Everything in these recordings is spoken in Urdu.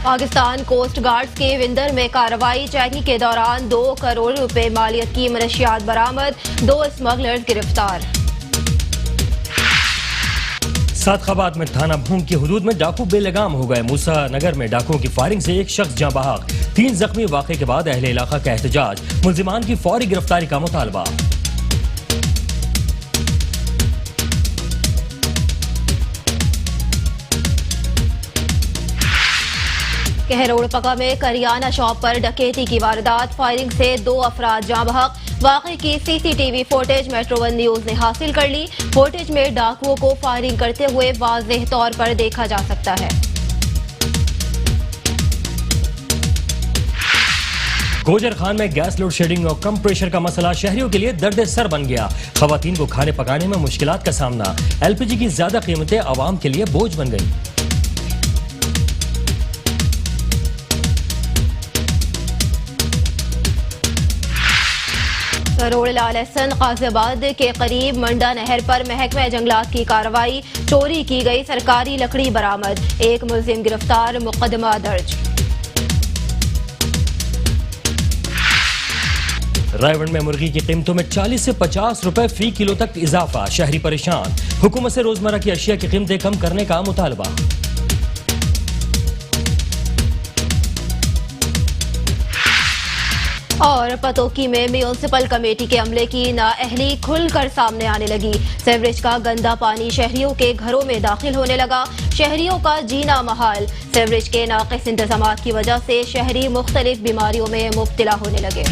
پاکستان کوسٹ گارڈز کے وندر میں کارروائی، چیکنگ کے دوران 2 کروڑ روپے مالیت کی منشیات برآمد، 2 اسمگلرز گرفتار۔ صادقآباد میں تھانہ بھونگ کی حدود میں ڈاکو بے لگام ہو گئے۔ موسیٰ نگر میں ڈاکوؤں کی فائرنگ سے 1 شخص جاں بحق، 3 زخمی۔ واقعے کے بعد اہل علاقہ کا احتجاج، ملزمان کی فوری گرفتاری کا مطالبہ۔ کہروڑ پکا میں کریانہ شاپ پر ڈکیتی کی واردات، فائرنگ سے 2 افراد جاں بحق۔ واقعے کی CCTV footage metro one news نے حاصل کر لی۔ فوٹیج میں ڈاکوؤں کو فائرنگ کرتے ہوئے واضح طور پر دیکھا جا سکتا ہے۔ گوجر خان میں گیس لوڈ شیڈنگ اور کم پریشر کا مسئلہ شہریوں کے لیے درد سر بن گیا۔ خواتین کو کھانے پکانے میں مشکلات کا سامنا، LPG کی زیادہ قیمتیں عوام کے لیے بوجھ بن گئی۔ کروڑ لال احسن غازی آباد کے قریب منڈا نہر پر محکمہ جنگلات کی کارروائی، چوری کی گئی سرکاری لکڑی برآمد، 1 ملزم گرفتار، مقدمہ درج۔ رائے میں مرغی کی قیمتوں میں 40 سے 50 روپے فی کلو تک اضافہ، شہری پریشان۔ حکومت سے روزمرہ کی اشیاء کی قیمتیں کم کرنے کا مطالبہ۔ اور پتوکی میں میونسپل کمیٹی کے عملے کی نااہلی کھل کر سامنے آنے لگی۔ سیوریج کا گندا پانی شہریوں کے گھروں میں داخل ہونے لگا، شہریوں کا جینا محال۔ سیوریج کے ناقص انتظامات کی وجہ سے شہری مختلف بیماریوں میں مبتلا ہونے لگے۔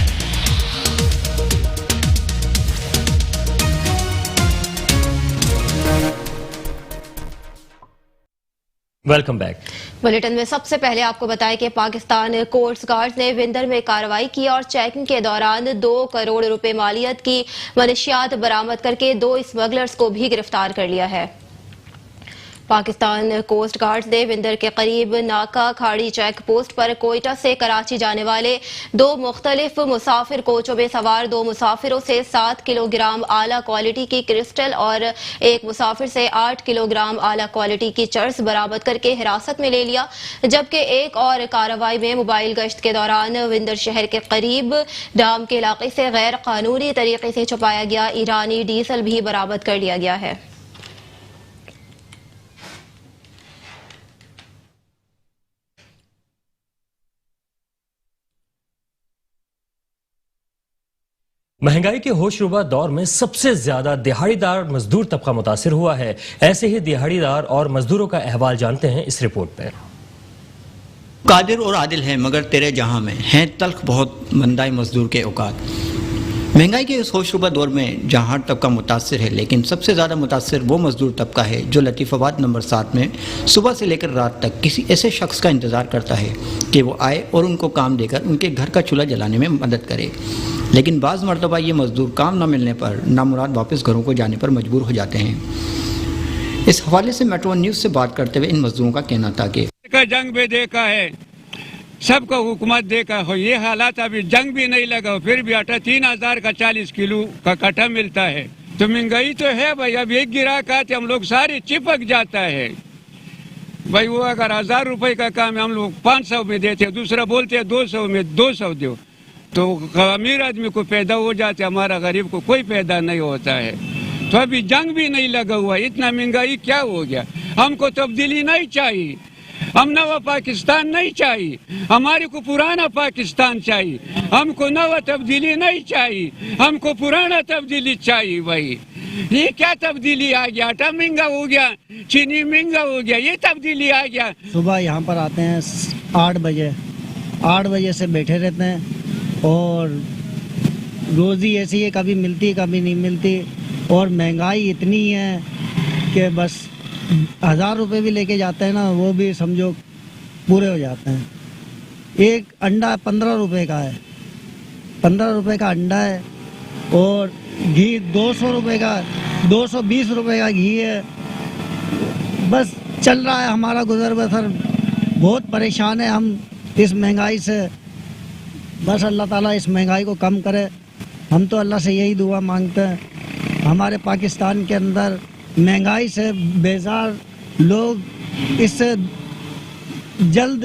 Welcome back. بلیٹن میں سب سے پہلے آپ کو بتائیں کہ پاکستان کوسٹ گارڈز نے وندر میں کارروائی کی اور چیکنگ کے دوران 2 کروڑ روپے مالیت کی منشیات برآمد کر کے 2 اسمگلرز کو بھی گرفتار کر لیا ہے۔ پاکستان کوسٹ گارڈز نے وندر کے قریب ناکا کھاڑی چیک پوسٹ پر کوئٹہ سے کراچی جانے والے 2 مختلف مسافر کوچوں میں سوار 2 مسافروں سے 7 کلو گرام اعلیٰ کوالٹی کی کرسٹل اور 1 مسافر سے 8 کلو گرام اعلیٰ کوالٹی کی چرس برآمد کر کے حراست میں لے لیا، جبکہ ایک اور کارروائی میں موبائل گشت کے دوران وندر شہر کے قریب ڈام کے علاقے سے غیر قانونی طریقے سے چھپایا گیا ایرانی ڈیزل بھی برآمد کر لیا گیا ہے۔ مہنگائی کے ہوش ربا دور میں سب سے زیادہ دہاڑی دار مزدور طبقہ متاثر ہوا ہے۔ ایسے ہی دہاڑی دار اور مزدوروں کا احوال جانتے ہیں اس رپورٹ میں۔ قادر اور عادل ہیں مگر تیرے جہاں میں ہیں تلخ بہت مندائی مزدور کے اوقات۔ مہنگائی کے اس ہوش ربا دور میں جہاں ہر طبقہ متاثر ہے، لیکن سب سے زیادہ متاثر وہ مزدور طبقہ ہے جو لطیف آباد نمبر 7 میں صبح سے لے کر رات تک کسی ایسے شخص کا انتظار کرتا ہے کہ وہ آئے اور ان کو کام دے کر ان کے گھر کا چولہا جلانے میں مدد کرے، لیکن بعض مرتبہ یہ مزدور کام نہ ملنے پر نامراد واپس گھروں کو جانے پر مجبور ہو جاتے ہیں۔ اس حوالے سے میٹرو نیوز سے بات کرتے ہوئے ان مزدوروں کا کہنا تھا کہ جنگ بھی دیکھا ہے، سب کو حکومت دیکھا ہو، یہ حالات ابھی جنگ بھی نہیں لگا پھر بھی آٹا 3000 کا 40 کلو کا کٹا ملتا ہے، تو مہنگائی تو ہے بھائی۔ اب ایک گراہک آتے ہم لوگ سارے چپک جاتا ہے بھائی، وہ اگر 1000 روپے کا کام ہے ہم لوگ 500 میں دیتے، دوسرا بولتے ہیں 200 میں 200 دو، تو امیر آدمی کو پیدا ہو جاتے، ہمارا غریب کو کوئی پیدا نہیں ہوتا ہے۔ تو ابھی جنگ بھی نہیں لگا ہوا، اتنا مہنگائی کیا ہو گیا؟ ہم کو تبدیلی نہیں چاہیے، ہم نوا پاکستان نہیں چاہیے، ہمارے کو پرانا پاکستان چاہیے، ہم کو نوا تبدیلی نہیں چاہیے، ہم کو پرانا تبدیلی چاہیے بھائی۔ یہ کیا تبدیلی آ گیا؟ آٹا مہنگا ہو گیا، چینی مہنگا ہو گیا، یہ تبدیلی آ گیا۔ صبح یہاں پر آتے ہیں 8 بجے سے بیٹھے رہتے ہیں اور روزی ایسی ہے، کبھی ملتی کبھی نہیں ملتی، اور مہنگائی اتنی ہے کہ بس 1000 روپے بھی لے کے جاتے ہیں نا، وہ بھی سمجھو پورے ہو جاتے ہیں۔ ایک انڈا 15 روپے کا ہے، 15 روپے کا انڈا ہے، اور گھی 200 روپے کا، 220 روپے کا گھی ہے۔ بس چل رہا ہے ہمارا گزر بسر، بہت پریشان ہے ہم اس مہنگائی سے۔ بس اللہ تعالیٰ اس مہنگائی کو کم کرے، ہم تو اللہ سے یہی دعا مانگتے ہیں۔ ہمارے پاکستان کے اندر مہنگائی سے بیزار لوگ اس سے جلد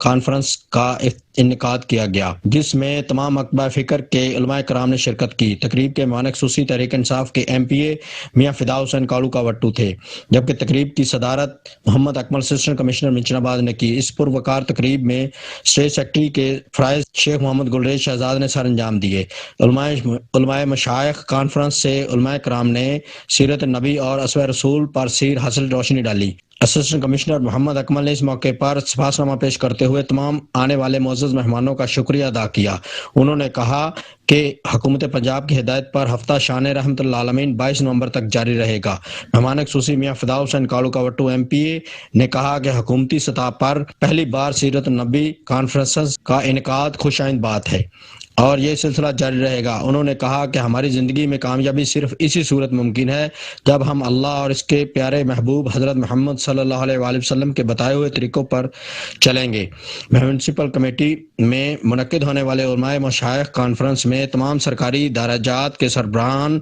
کانفرنس کا انعقاد کیا گیا، جس میں تمام اقبا فکر کے علماء کرام نے شرکت کی۔ تقریب کے مہمان خصوصی تحریک انصاف کے ایم پی اے میاں فدا حسین کالو کا وٹو تھے، جبکہ تقریب کی صدارت محمد اکمل اسسٹنٹ کمشنر منچن آباد نے کی۔ اس پروقار تقریب میں اسٹیٹ سیکرٹری کے فرائض شیخ محمد گلریز شہزاد نے سر انجام دیے۔ علماء مشائخ کانفرنس سے علماء کرام نے سیرت نبی اور اسوہ رسول پر سیر حاصل روشنی ڈالی۔ اسسٹنٹ کمشنر محمد اکمل نے اس موقع پر سپاس نامہ پیش کرتے ہوئے تمام آنے والے معزز مہمانوں کا شکریہ ادا کیا۔ انہوں نے کہا کہ حکومت پنجاب کی ہدایت پر ہفتہ شان رحمت اللہ عالمین 22 نومبر تک جاری رہے گا۔ مہمان خصوصی میاں فدا حسین کالو کا وٹو ایم پی اے نے کہا کہ حکومتی سطح پر پہلی بار سیرت النبی کانفرنس کا انعقاد خوش آئند بات ہے اور یہ سلسلہ جاری رہے گا۔ انہوں نے کہا کہ ہماری زندگی میں کامیابی صرف اسی صورت ممکن ہے جب ہم اللہ اور اس کے پیارے محبوب حضرت محمد صلی اللہ علیہ وآلہ وسلم کے بتائے ہوئے طریقوں پر چلیں گے۔ میونسپل کمیٹی میں منعقد ہونے والے علماء مشائخ کانفرنس میں تمام سرکاری دارجات کے سربراہان،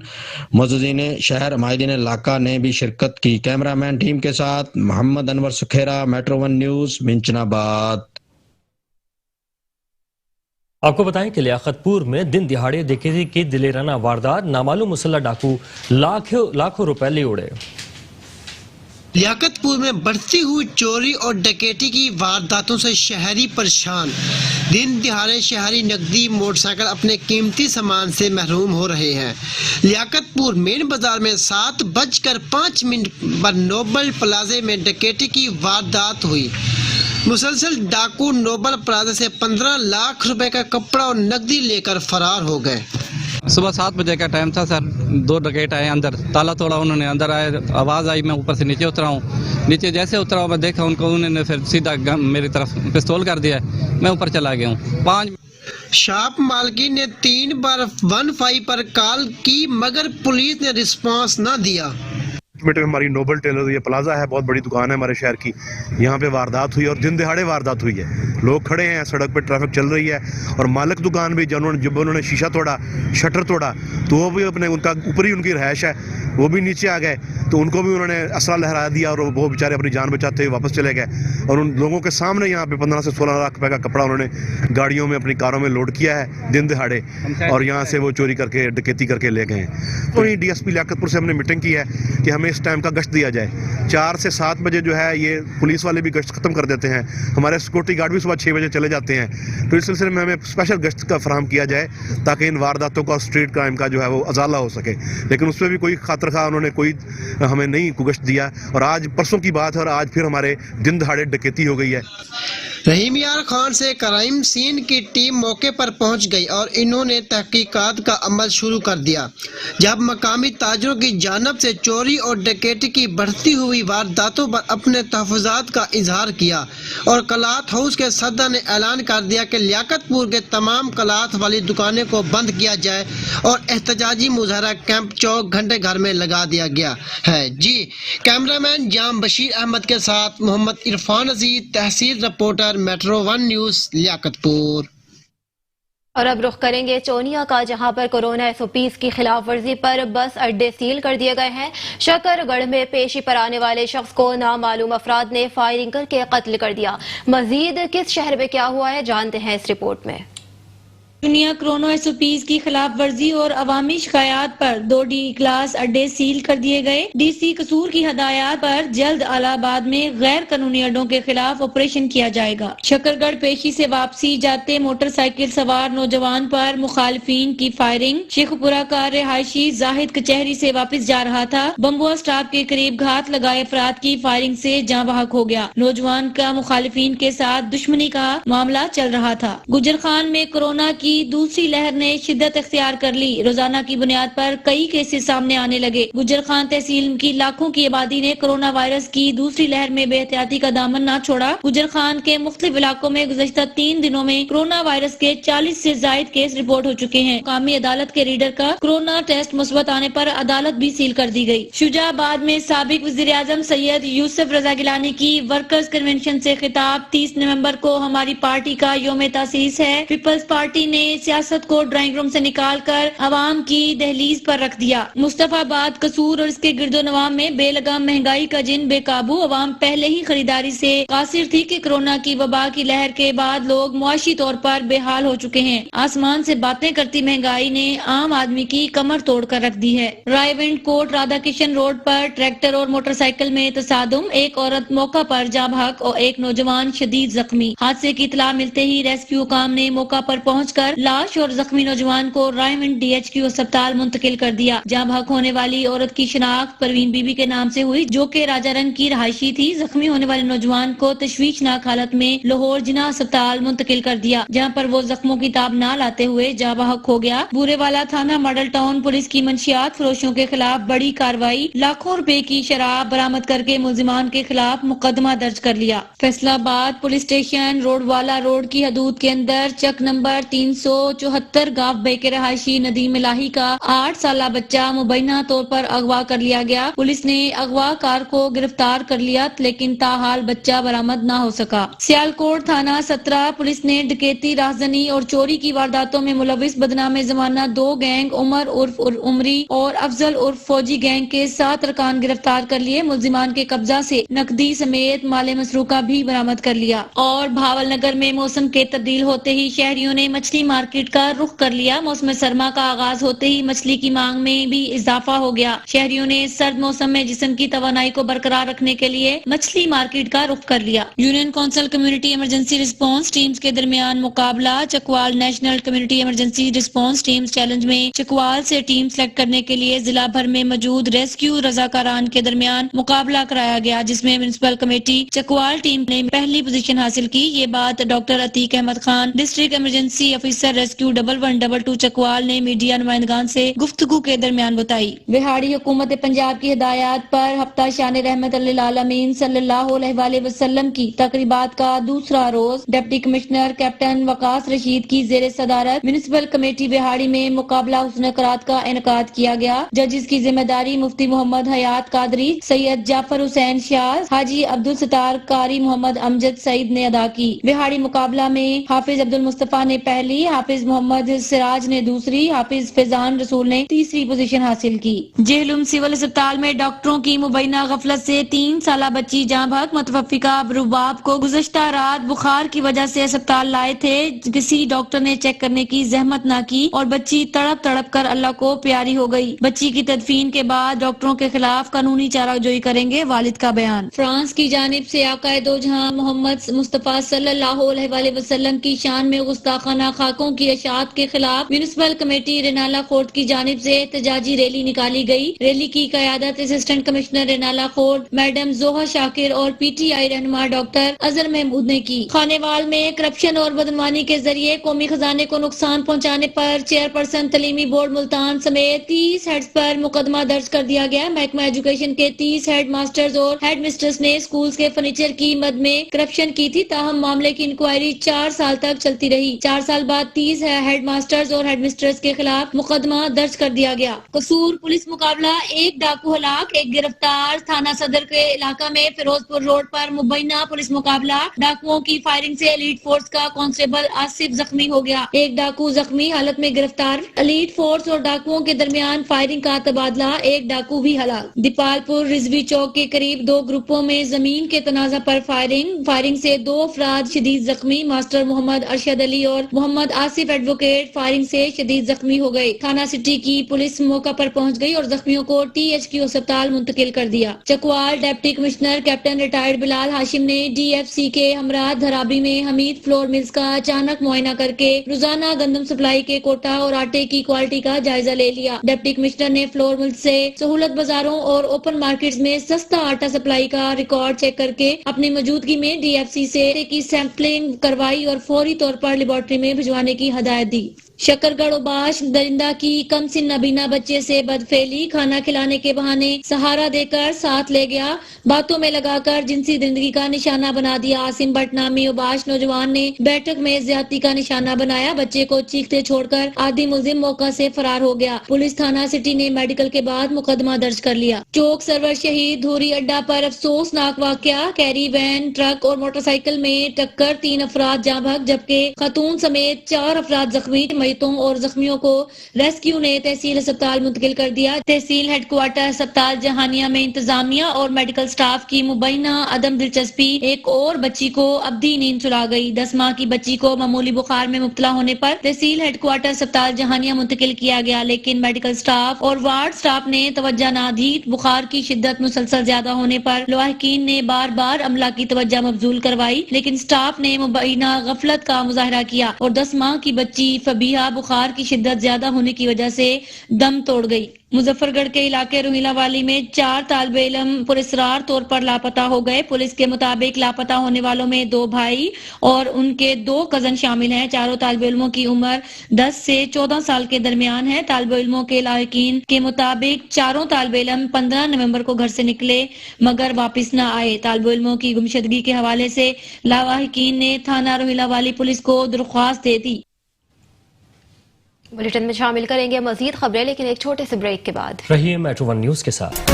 معززین شہر، عمائدین علاقہ نے بھی شرکت کی۔ کیمرہ مین ٹیم کے ساتھ Muhammad Anwar Sukhera, metro one news, منچن آباد۔ آپ کو بتائیں کہ لیاقت پور میں دن دہاڑے ڈکیتی کی دلیرانہ واردات، نامعلوم مسلح ڈاکو لاکھوں روپے لے اڑے۔ لیاقت پور میں بڑھتی ہوئی چوری اور ڈکیتی کی وارداتوں سے شہری پریشان۔ دن دہاڑے شہری نقدی، موٹر سائیکل، اپنے قیمتی سامان سے محروم ہو رہے ہیں۔ لیاقت پور مین بازار میں 7:05 پر نوبل پلازے میں ڈکیتی کی واردات ہوئی۔ مسلسل ڈاکو نوبل پلازے سے 15 لاکھ روپے کا کپڑا اور نقدی لے کر فرار ہو گئے۔ صبح 7 بجے کا ٹائم تھا سر، 2 ڈکیت آئے اندر، تالا توڑا، انہوں نے اندر آئے، آواز آئی، میں اوپر سے نیچے اترا ہوں۔ نیچے جیسے اترا ہوں میں دیکھا ان کو، انہوں نے پھر سیدھا میری طرف پستول کر دیا، میں اوپر چلا گیا ہوں۔ شاپ مالکین نے 3 بار 15 پر کال کی مگر پولیس نے رسپانس نہ دیا۔ ہماری نوبل ٹیلر یہ پلازا ہے، بہت بڑی دکان ہے ہمارے شہر کی، یہاں پہ واردات ہوئی اور دن دہاڑے واردات ہوئی ہے۔ لوگ کھڑے ہیں سڑک پہ، ٹریفک چل رہی ہے اور مالک دکان بھی جب انہوں نے شیشہ توڑا، شٹر توڑا، تو وہ بھی ان کا اوپر ہی ان کی رہائش ہے، وہ بھی نیچے آ گئے، تو ان کو بھی انہوں نے اسلحہ لہرا دیا اور وہ بیچارے اپنی جان بچاتے ہوئے واپس چلے گئے۔ اور ان لوگوں کے سامنے یہاں پہ 15 سے 16 لاکھ روپے کا کپڑا انہوں نے گاڑیوں میں، اپنی کاروں میں لوڈ کیا ہے دن دہاڑے، اور یہاں سے وہ چوری کر کے، ڈکیتی کر کے لے گئے ہیں۔ تو ڈی ایس پی لیاقت پور سے ہم نے میٹنگ کی ہے کہ ہمیں اس ٹائم کا گشت دیا جائے۔ 4 سے 7 بجے جو ہے یہ پولیس والے بھی گشت ختم کر دیتے ہیں، ہمارے سیکورٹی گارڈ بھی صبح 6 بجے چلے جاتے ہیں، تو اس سلسلے میں ہمیں اسپیشل گشت کا فراہم کیا جائے تاکہ ان وارداتوں کا، اسٹریٹ کرائم کا جو ہے وہ ازالہ ہو سکے۔ لیکن اس پہ بھی کوئی خاطر خواہ انہوں نے کوئی ہمیں نہیں گشت دیا، اور آج پرسوں کی بات ہے اور آج پھر ہمارے دن دہاڑے ڈکیتی ہو گئی ہے۔ رحیم یار خان سے کرائم سین کی ٹیم موقع پر پہنچ گئی اور انہوں نے تحقیقات کا عمل شروع کر دیا، جب مقامی تاجروں کی جانب سے چوری اور ڈکیتی کی بڑھتی ہوئی وارداتوں پر اپنے تحفظات کا اظہار کیا، اور کلاتھ ہاؤس کے صدر نے اعلان کر دیا کہ لیاقت پور کے تمام کلاتھ والی دکانیں کو بند کیا جائے اور احتجاجی مظاہرہ کیمپ 24 گھنٹے گھر میں لگا دیا گیا ہے۔ جی کیمرہ مین جام بشیر احمد کے ساتھ محمد عرفان عزیز، تحصیل رپورٹر، میٹرو ون نیوز، لیاقت پور۔ اور اب رخ کریں گے چونیا کا، جہاں پر کورونا SOPs کی خلاف ورزی پر بس اڈے سیل کر دیے گئے ہیں۔ شکر گڑھ میں پیشی پر آنے والے شخص کو نامعلوم افراد نے فائرنگ کر کے قتل کر دیا۔ مزید کس شہر میں کیا ہوا ہے جانتے ہیں اس رپورٹ میں۔ چونیا کورونا SOPs کی خلاف ورزی اور عوامی شکایات پر 2 D کلاس اڈے سیل کر دیے گئے۔ DC قصور کی ہدایات پر جلد الہ آباد میں غیر قانونی اڈوں کے خلاف آپریشن کیا جائے گا۔ شکرگڑھ پیشی سے واپسی جاتے موٹر سائیکل سوار نوجوان پر مخالفین کی فائرنگ۔ شیخ پورہ کا رہائشی زاہد کچہری سے واپس جا رہا تھا، بمبوا سٹاپ کے قریب گھات لگائے افراد کی فائرنگ سے جاں بحق ہو گیا۔ نوجوان کا مخالفین کے ساتھ دشمنی کا معاملہ چل رہا تھا۔ گجر خان میں کورونا کی دوسری لہر نے شدت اختیار کر لی۔ روزانہ کی بنیاد پر کئی کیسز سامنے آنے لگے۔ گجر خان تحصیل کی لاکھوں کی آبادی نے کورونا وائرس کی دوسری لہر میں بے احتیاطی کا دامن نہ چھوڑا۔ گجر خان کے مختلف علاقوں میں گزشتہ 3 دنوں میں کورونا وائرس کے 40 سے زائد کیس رپورٹ ہو چکے ہیں۔ مقامی عدالت کے ریڈر کا کورونا ٹیسٹ مثبت آنے پر عدالت بھی سیل کر دی گئی۔ شجاع آباد میں سابق وزیر اعظم سید یوسف رضا گیلانی کی ورکرز کنونشن سے خطاب۔ 30 نومبر کو ہماری پارٹی کا یوم تاسیس ہے۔ پیپلز پارٹی نے نے سیاست کو ڈرائنگ روم سے نکال کر عوام کی دہلیز پر رکھ دیا۔ مصطفیٰ آباد، قصور اور اس کے گرد و نواح میں بے لگام مہنگائی کا جن بے قابو، عوام پہلے ہی خریداری سے قاصر تھی کہ کورونا کی وبا کی لہر کے بعد لوگ معاشی طور پر بے حال ہو چکے ہیں۔ آسمان سے باتیں کرتی مہنگائی نے عام آدمی کی کمر توڑ کر رکھ دی ہے۔ رائے ونڈ کوٹ رادھا کرشن روڈ پر ٹریکٹر اور موٹر سائیکل میں تصادم، ایک عورت موقع پر جاں بحق اور ایک نوجوان شدید زخمی۔ حادثے کی اطلاع ملتے ہی ریسکیو حکام نے موقع پر پہنچ کر لاش اور زخمی نوجوان کو رائے ونڈ DHQ اسپتال منتقل کر دیا۔ جاں بحق ہونے والی عورت کی شناخت پروین بی بی کے نام سے ہوئی، جو کہ راجہ رنگ کی رہائشی تھی۔ زخمی ہونے والے نوجوان کو تشویشناک حالت میں لاہور جناح اسپتال منتقل کر دیا، جہاں پر وہ زخموں کی تاب نہ لاتے ہوئے جاں بحق ہو گیا۔ بورے والا تھانہ ماڈل ٹاؤن پولیس کی منشیات فروشوں کے خلاف بڑی کارروائی، لاکھوں روپے کی شراب برآمد کر کے ملزمان کے خلاف مقدمہ درج کر لیا۔ فیصلہ آباد پولیس اسٹیشن روڈ والا روڈ کی حدود کے اندر چک نمبر 374 گاف بے کے رہائشی ندیم الہی کا 8 سالہ بچہ مبینہ طور پر اغوا کر لیا گیا۔ پولیس نے اغوا کار کو گرفتار کر لیا، لیکن تاحال بچہ برآمد نہ ہو سکا۔ سیالکوٹ تھانہ 17 پولیس نے ڈکیتی، راہزنی اور چوری کی وارداتوں میں ملوث بدنام زمانہ 2 گینگ عمر عرف عمری اور افضل عرف فوجی گینگ کے 7 ارکان گرفتار کر لیے۔ ملزمان کے قبضہ سے نقدی سمیت مال مسروقہ بھی برآمد کر لیا۔ اور بھاول نگر میں موسم کے تبدیل ہوتے ہی شہریوں نے مچھلی مارکیٹ کا رخ کر لیا۔ موسم سرما کا آغاز ہوتے ہی مچھلی کی مانگ میں بھی اضافہ ہو گیا۔ شہریوں نے سرد موسم میں جسم کی توانائی کو برقرار رکھنے کے لیے مچھلی مارکیٹ کا رخ کر لیا۔ Union council community emergency response teams کے درمیان مقابلہ، Chakwal national community emergency response teams challenge میں چکوال سے ٹیم سلیکٹ کرنے کے لیے ضلع بھر میں موجود ریسکیو رضاکاران کے درمیان مقابلہ کرایا گیا، جس میں میونسپل کمیٹی چکوال ٹیم نے پہلی پوزیشن حاصل کی۔ یہ بات doctor Atiq Ahmed Khan, district emergency officer rescue 1122 Chakwal نے میڈیا نمائندگان سے گفتگو کے درمیان بتائی۔ بہاڑی حکومت پنجاب کی ہدایات پر ہفتہ شان رحمت للعالمین صلی اللہ علیہ وآلہ وسلم کی تقریبات کا دوسرا روز ڈپٹی کمشنر کیپٹن وقاص رشید کی زیر صدارت میونسپل کمیٹی بہاڑی میں مقابلہ حسن قرات کا انعقاد کیا گیا۔ ججز کی ذمہ داری مفتی محمد حیات قادری، سید جعفر حسین شاز، حاجی عبدالستار، قاری محمد امجد سعید نے ادا کی۔ بہاڑی مقابلہ میں حافظ عبدالمصطفیٰ نے پہلی، حافظ محمد سراج نے دوسری، حافظ فیضان رسول نے تیسری پوزیشن حاصل کی۔ جہلم سول اسپتال میں ڈاکٹروں کی مبینہ غفلت سے 3 سالہ بچی جاں بحق۔ متوفقہ رباب کو گزشتہ رات بخار کی وجہ سے اسپتال لائے تھے، کسی ڈاکٹر نے چیک کرنے کی زحمت نہ کی اور بچی تڑپ تڑپ کر اللہ کو پیاری ہو گئی۔ بچی کی تدفین کے بعد ڈاکٹروں کے خلاف قانونی چارہ جوئی کریں گے، والد کا بیان۔ فرانس کی جانب سے آقائے دو جہاں محمد مصطفیٰ صلی اللہ علیہ وآلہ وسلم کی شان میں گستاخانہ خاکوں کی اشاعت کے خلاف میونسپل کمیٹی رینالہ خورد کی جانب سے احتجاجی ریلی نکالی گئی۔ ریلی کی قیادت اسسٹنٹ کمشنر رینالہ خورد میڈم زوہا شاکر اور PTI رہنما ڈاکٹر اظہر محمود نے کی۔ خانیوال میں کرپشن اور بدعنوانی کے ذریعے قومی خزانے کو نقصان پہنچانے پر چیئرپرسن تعلیمی بورڈ ملتان سمیت 30 ہیڈز پر مقدمہ درج کر دیا گیا۔ محکمہ ایجوکیشن کے 30 ہیڈ ماسٹرز اور ہیڈ مسٹرز نے اسکولز کے فرنیچر کی مد میں کرپشن کی تھی، تاہم معاملے کی انکوائری 4 سال تک چلتی رہی۔ 4 سال بعد 30 ہیڈ ماسٹرز اور ہیڈ مسٹرز کے خلاف مقدمہ درج کر دیا گیا۔ قصور پولیس مقابلہ، ایک ڈاکو ہلاک، ایک گرفتار۔ تھانہ صدر کے علاقہ میں فیروز پور روڈ پر مبینہ پولیس مقابلہ، ڈاکوؤں کی فائرنگ سے ایلیٹ فورس کا کانسٹیبل آصف زخمی ہو گیا، ایک ڈاکو زخمی حالت میں گرفتار۔ ایلیٹ فورس اور ڈاکوؤں کے درمیان فائرنگ کا تبادلہ، ایک ڈاکو بھی ہلاک۔ دیپال پور رضوی چوک کے قریب 2 گروپوں میں زمین کے تنازع پر فائرنگ سے 2 افراد شدید زخمی، ماسٹر محمد ارشد علی اور محمد آصف ایڈوکیٹ فائرنگ سے شدید زخمی ہو گئے۔ تھانہ سٹی کی پولیس موقع پر پہنچ گئی اور زخمیوں کو THQ اسپتال منتقل کر دیا۔ Chakwal deputy commissioner captain retired Bilal Hashim نے DFC کے ہمراہ دھرابی میں حمید فلور ملز کا اچانک معائنہ کر کے روزانہ گندم سپلائی کے کوٹا اور آٹے کی کوالٹی کا جائزہ لے لیا۔ ڈپٹی کمشنر نے فلور ملز سے سہولت بازاروں اور اوپن مارکیٹس میں سستا آٹا سپلائی کا ریکارڈ چیک کر کے اپنی موجودگی میں DFC سے کی سیمپلنگ کروائی اور فوری طور پر لیبارٹری میں بھجوانے کی ہدایت دی۔ شکرگڑھ اوباش درندہ کی کم سن نابینا بچے سے بدفعلی، کھانا کھلانے کے بہانے سہارا دے کر ساتھ لے گیا، باتوں میں لگا کر جنسی درندگی کا نشانہ بنا دیا۔ عاصم بٹ نامی اوباش نوجوان نے بیٹھک میں زیادتی کا نشانہ بنایا، بچے کو چیختے چھوڑ کر آدھی ملزم موقع سے فرار ہو گیا۔ پولیس تھانہ سٹی نے میڈیکل کے بعد مقدمہ درج کر لیا۔ چوک سرور شہید دھوری اڈا پر افسوسناک واقعہ، کیری وین، ٹرک اور موٹر سائیکل میں ٹکر، 3 افراد جاں بحق جبکہ خاتون سمیت 4 افراد زخمی، میتوں اور زخمیوں کو ریسکیو نے تحصیل ہسپتال منتقل کر دیا۔ تحصیل ہیڈ کوارٹر ہسپتال جہانیہ میں انتظامیہ اور میڈیکل سٹاف کی مبینہ عدم دلچسپی ایک اور بچی کو ابدی نیند سلا گئی۔ 10 ماہ کی بچی کو معمولی بخار میں مبتلا ہونے پر تحصیل ہیڈ کوارٹر ہسپتال جہانیہ منتقل کیا گیا، لیکن میڈیکل سٹاف اور وارڈ سٹاف نے توجہ نہ دی۔ بخار کی شدت مسلسل زیادہ ہونے پر لواحقین نے بار بار عملہ کی توجہ مبذول کروائی، لیکن سٹاف نے مبینہ غفلت کا مظاہرہ کیا اور 10 ماہ کی بچی فبیہہ بخار کی شدت زیادہ ہونے کی وجہ سے دم توڑ گئی۔ مظفر گڑھ کے علاقے روہیلا والی میں 4 طالب علم پراسرار طور پر لاپتہ ہو گئے۔ پولیس کے مطابق لاپتہ ہونے والوں میں 2 بھائی اور ان کے 2 کزن شامل ہیں۔ چاروں طالب علموں کی عمر 10 سے 14 سال کے درمیان ہے۔ طالب علموں کے لاحقین کے مطابق چاروں طالب علم 15 نومبر کو گھر سے نکلے مگر واپس نہ آئے۔ طالب علموں کی گمشدگی کے حوالے سے لاحقین نے تھانہ روہیلا والی پولیس کو درخواست دے دی۔ بلیٹن میں شامل کریں گے مزید خبریں، لیکن ایک چھوٹے سے بریک کے بعد رہیے میٹرو 1 نیوز کے ساتھ۔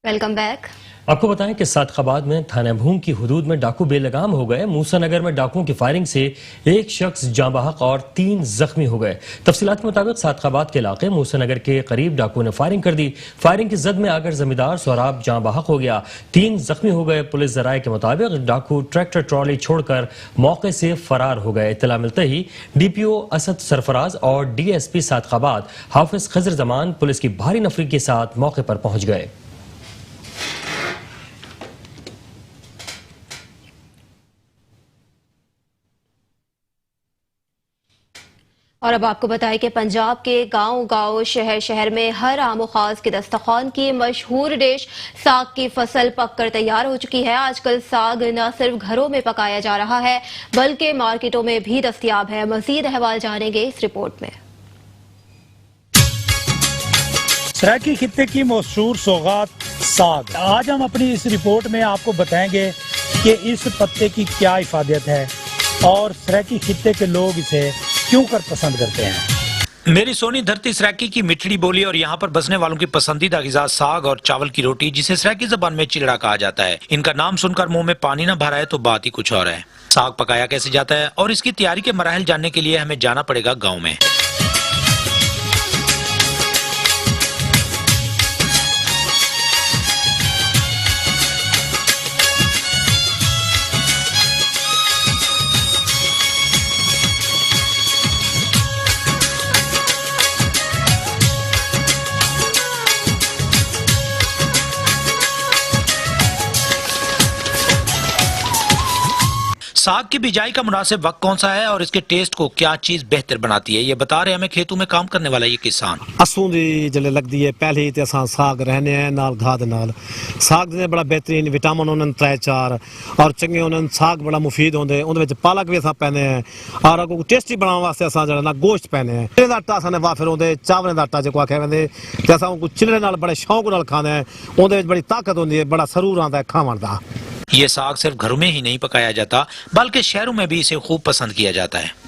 Welcome back. آپ کو بتائیں کہ صادقآباد میں تھانہ بھونگ کی حدود میں ڈاکو بے لگام ہو گئے۔ موسیٰ نگر میں ڈاکوؤں کی فائرنگ سے ایک شخص جاں بحق اور 3 زخمی ہو گئے۔ تفصیلات کے مطابق صادقآباد کے علاقے موسیٰ نگر کے قریب ڈاکوؤں نے فائرنگ کر دی۔ فائرنگ کی زد میں آ کر زمیندار سہراب جاں بحق ہو گیا، 3 زخمی ہو گئے۔ پولیس ذرائع کے مطابق ڈاکو ٹریکٹر ٹرالی چھوڑ کر موقع سے فرار ہو گئے۔ اطلاع ملتے ہی ڈی پی او اسد سرفراز اور ڈی ایس پی صادقآباد حافظ خضر زمان پولیس کی بھاری نفری کے ساتھ موقع پر پہنچ گئے۔ اور اب آپ کو بتائیں کہ پنجاب کے گاؤں گاؤں شہر شہر میں ہر عام و خاص کے دسترخوان کی مشہور ڈش ساگ کی فصل پک کر تیار ہو چکی ہے۔ آج کل ساگ نہ صرف گھروں میں پکایا جا رہا ہے بلکہ مارکیٹوں میں بھی دستیاب ہے۔ مزید احوال جانیں گے اس رپورٹ میں۔ سرائیکی خطے کی مشہور سوغات ساگ، آج ہم اپنی اس رپورٹ میں آپ کو بتائیں گے کہ اس پتے کی کیا افادیت ہے اور سرائیکی خطے کے لوگ اسے کیوں کر پسند کرتے ہیں۔ میری سونی دھرتی سرائیکی کی میٹھڑی بولی اور یہاں پر بسنے والوں کی پسندیدہ غذا ساگ اور چاول کی روٹی، جسے سرائیکی زبان میں چلڑا کہا جاتا ہے۔ ان کا نام سن کر منہ میں پانی نہ بھرا ہے تو بات ہی کچھ اور ہے۔ ساگ پکایا کیسے جاتا ہے اور اس کی تیاری کے مراحل جاننے کے لیے ہمیں جانا پڑے گا گاؤں میں۔ ساگ کی بجائی کا مناسب وقت کون سا ہے اور اس کے ٹیسٹ کو کیا چیز بہتر بناتی ہے، یہ بتا رہے ہمیں کھیتوں میں کام کرنے والا یہ کسان۔ اسوں دی جلے لگدی ہے پہلے ہی تے اساں ساگ رہنے ہیں نال گھا دے نال۔ ساگ دے بڑا بہترین وٹامن انہاں 3-4 اور چنگے انہاں ساگ بڑا مفید ہوندے، اون دے وچ پالک بھی اساں پینے ہیں اور اگوں ٹیسٹی بناون واسطے اساں جڑا نا گوشت پینے ہیں۔ چلے دا آٹا اساں نے وافر ہوندے، چاول دا آٹا جے کو آکھے ویندے تے اساں کو چلے نال بڑے شوق نال کھاندے ہیں، اون دے وچ بڑی طاقت ہوندی ہے، بڑا سرور آندا ہے کھاون دا۔ یہ ساگ صرف گھروں میں ہی نہیں پکایا جاتا بلکہ شہروں میں بھی اسے خوب پسند کیا جاتا ہے۔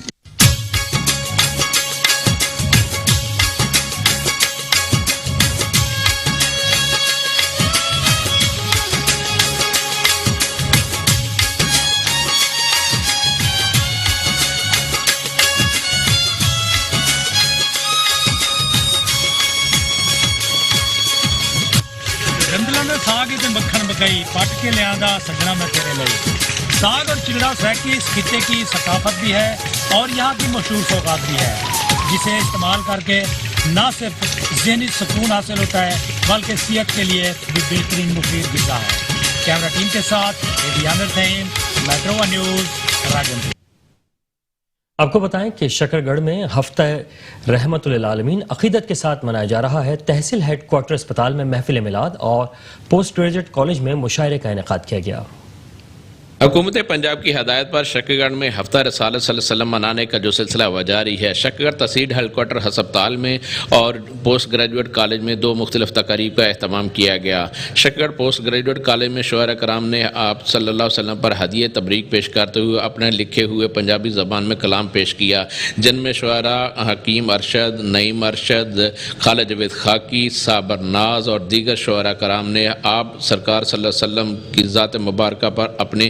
ساگ مکھن مکئی پٹ کے لیا سجنا میں تیرے لئی۔ ساگ اور چلڑا سرائیکی اس خطے کی ثقافت بھی ہے اور یہاں کی مشہور سوغات بھی ہے، جسے استعمال کر کے نہ صرف ذہنی سکون حاصل ہوتا ہے بلکہ صحت کے لیے بھی بہترین مفید غذا ہے۔ کیمرہ ٹیم کے ساتھ عامر تھیم، میٹرو 1 نیوز، راجن۔ آپ کو بتائیں کہ شکر گڑھ میں ہفتہ رحمت للعالمین عقیدت کے ساتھ منایا جا رہا ہے۔ تحصیل ہیڈ کوارٹر اسپتال میں محفل میلاد اور پوسٹ گریجویٹ کالج میں مشاعرے کا انعقاد کیا گیا۔ حکومت پنجاب کی ہدایت پر شکر گڑھ میں ہفتہ رسالت صلی اللہ علیہ وسلم منانے کا جو سلسلہ ہوا جاری ہے، شکر گڑھ تحصیل ہیڈ کوارٹر ہسپتال میں اور پوسٹ گریجویٹ کالج میں 2 مختلف تقاریب کا اہتمام کیا گیا۔ شکر گڑھ پوسٹ گریجویٹ کالج میں شعراء کرام نے آپ صلی اللہ علیہ وسلم پر ہدیہ تبریک پیش کرتے ہوئے اپنے لکھے ہوئے پنجابی زبان میں کلام پیش کیا، جن میں شعراء حکیم ارشد، نعیم ارشد، خالد جاوید خاکی، صابر ناز اور دیگر شعراء کرام نے آپ سرکار صلی اللہ علیہ وسلم کی ذات مبارکہ پر اپنے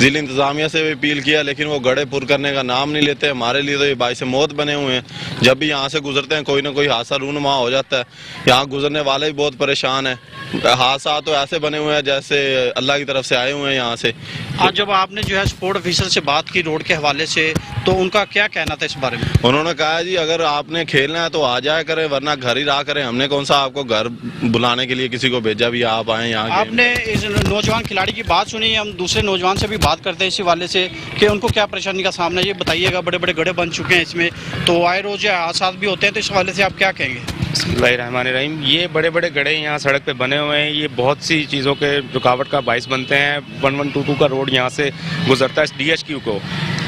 ضلع انتظامیہ سے بھی اپیل کیا لیکن وہ گڑھے پر کرنے کا نام نہیں لیتے. ہمارے لیے تو یہ باعث موت بنے ہوئے ہیں. جب بھی یہاں سے گزرتے ہیں کوئی نہ کوئی حادثہ رونما ہو جاتا ہے. یہاں گزرنے والے بھی بہت پریشان ہیں. حادثات تو ایسے بنے ہوئے ہیں جیسے اللہ کی طرف سے آئے ہوئے ہیں یہاں سے. آج جب آپ نے جو ہے سپورٹ آفیسر سے بات کی روڈ کے حوالے سے تو ان کا کیا کہنا تھا اس بارے میں؟ انہوں نے کہا جی اگر آپ نے کھیلنا ہے تو آ جایا کریں ورنہ گھر ہی رہا کریں. ہم نے کون سا آپ کو گھر بلانے کے لیے کسی کو بھیجا بھی آپ آئیں یہاں. آپ نے اس نوجوان کھلاڑی کی بات سنی. ہم دوسرے نوجوان سے بھی بات کرتے ہیں اسی حوالے سے کہ ان کو کیا پریشانی کا سامنا ہے. یہ بتائیے گا, بڑے بڑے گڑھے بن چکے ہیں اس میں تو آئے روز حادثات بھی ہوتے ہیں, تو اس حوالے سے آپ کیا کہیں گے؟ بسم اللہ الرحمن الرحیم. یہ بڑے بڑے گڑھے یہاں سڑک پہ بنے ہوئے ہیں. یہ بہت سی چیزوں کے رکاوٹ کا باعث بنتے ہیں. 1122 کا روڈ یہاں سے گزرتا ہے DHQ کو,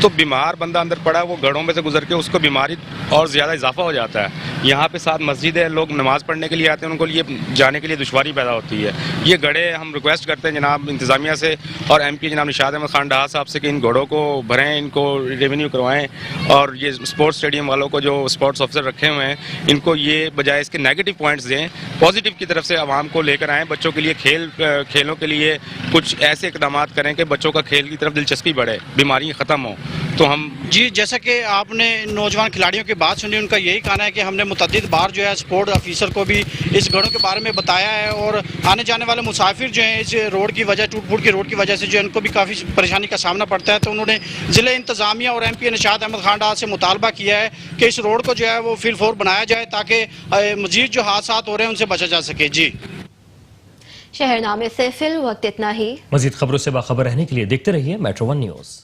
تو بیمار بندہ اندر پڑا ہے وہ گڑھوں میں سے گزر کے اس کو بیماری اور زیادہ اضافہ ہو جاتا ہے. یہاں پہ ساتھ مسجد ہے, لوگ نماز پڑھنے کے لیے آتے ہیں, ان کو لیے جانے کے لیے دشواری پیدا ہوتی ہے. یہ گڑھے ہم ریکویسٹ کرتے ہیں جناب انتظامیہ سے اور MP جناب نشاد احمد خان ڈہا صاحب سے کہ ان گھوڑوں کو بھریں, ان کو ریونیو کروائیں, اور یہ اسپورٹس اسٹیڈیم والوں کو جو اسپورٹس آفیسر رکھے ہوئے ہیں ان کو یہ بجائے اس کے نیگیٹو پوائنٹس دیں, پازیٹیو کی طرف سے عوام کو لے کر آئیں. بچوں کے لیے کھیلوں کے لیے کچھ ایسے اقدامات کریں کہ بچوں کا کھیل کی طرف دلچسپی بڑھے, بیماریاں ختم ہوں. تو ہم جی جیسا کہ آپ نے نوجوان کھلاڑیوں کی بات سنی, ان کا یہی کہنا ہے کہ ہم نے متعدد بار جو ہے سپورٹ آفیسر کو بھی اس گڑھوں کے بارے میں بتایا ہے, اور آنے جانے والے مسافر جو ہیں اس روڈ کی وجہ, ٹوٹ پھوٹ کی روڈ کی وجہ سے جو ان کو بھی کافی پریشانی کا سامنا پڑتا ہے. تو انہوں نے ضلع انتظامیہ اور MP نشاد احمد خان ڈہا سے مطالبہ کیا ہے کہ اس روڈ کو جو ہے وہ فل فور بنایا جائے تاکہ مزید جو حادثات ہو رہے ہیں ان سے بچا جا سکے. جی شہر نامے سے فی الوقت اتنا ہی. مزید خبروں سے باخبر رہنے کے لیے دیکھتے رہیے میٹرو 1 نیوز.